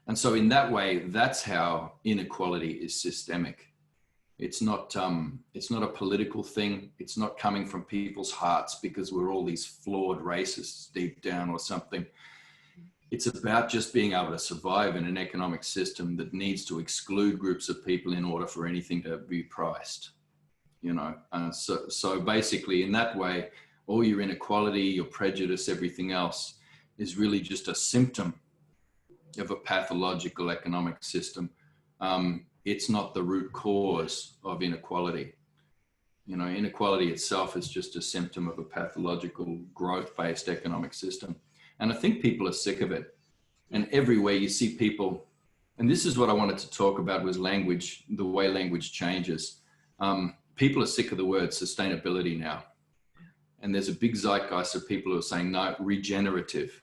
And so in that way, that's how inequality is systemic. It's not a political thing. It's not coming from people's hearts because we're all these flawed racists deep down or something. It's about just being able to survive in an economic system that needs to exclude groups of people in order for anything to be priced, you know. So basically in that way, all your inequality, your prejudice, everything else is really just a symptom of a pathological economic system. It's not the root cause of inequality. You know, inequality itself is just a symptom of a pathological growth-based economic system. And I think people are sick of it. And everywhere you see people, and this is what I wanted to talk about was language, the way language changes. People are sick of the word sustainability now. And there's a big zeitgeist of people who are saying, no, regenerative.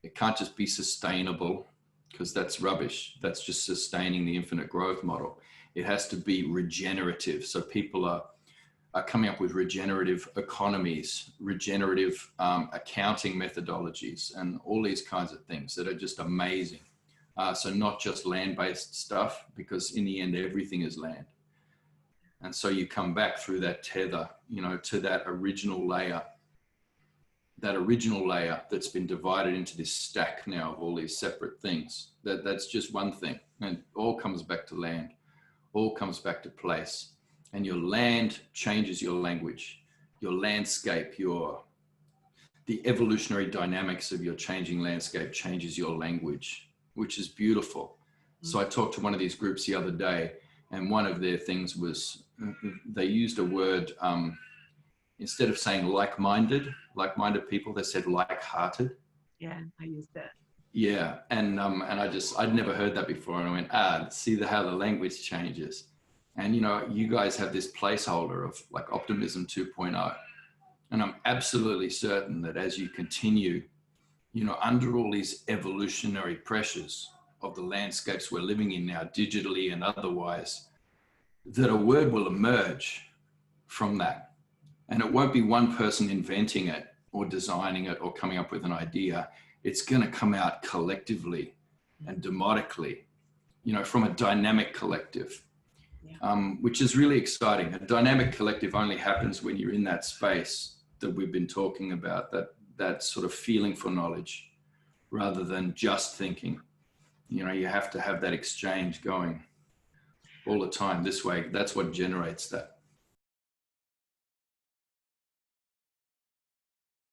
It can't just be sustainable, because that's rubbish. That's just sustaining the infinite growth model. It has to be regenerative. So people are coming up with regenerative economies, regenerative accounting methodologies, and all these kinds of things that are just amazing. So not just land-based stuff, because in the end, everything is land. And so you come back through that tether, you know, to that original layer that's been divided into this stack now of all these separate things. That's just one thing, and all comes back to land, all comes back to place. And your land changes your language, your landscape, the evolutionary dynamics of your changing landscape changes your language, which is beautiful. So I talked to one of these groups the other day, and one of their things was they used a word, instead of saying like-minded people, they said like-hearted. Yeah, I used that. Yeah, and I'd never heard that before, and I went, see how the language changes. And you know, you guys have this placeholder of like optimism 2.0, and I'm absolutely certain that as you continue, you know, under all these evolutionary pressures of the landscapes we're living in now, digitally and otherwise, that a word will emerge from that. And it won't be one person inventing it or designing it or coming up with an idea. It's going to come out collectively and demotically, you know, from a dynamic collective, which is really exciting. A dynamic collective only happens when you're in that space that we've been talking about, that sort of feeling for knowledge rather than just thinking. You know, you have to have that exchange going all the time this way. That's what generates that.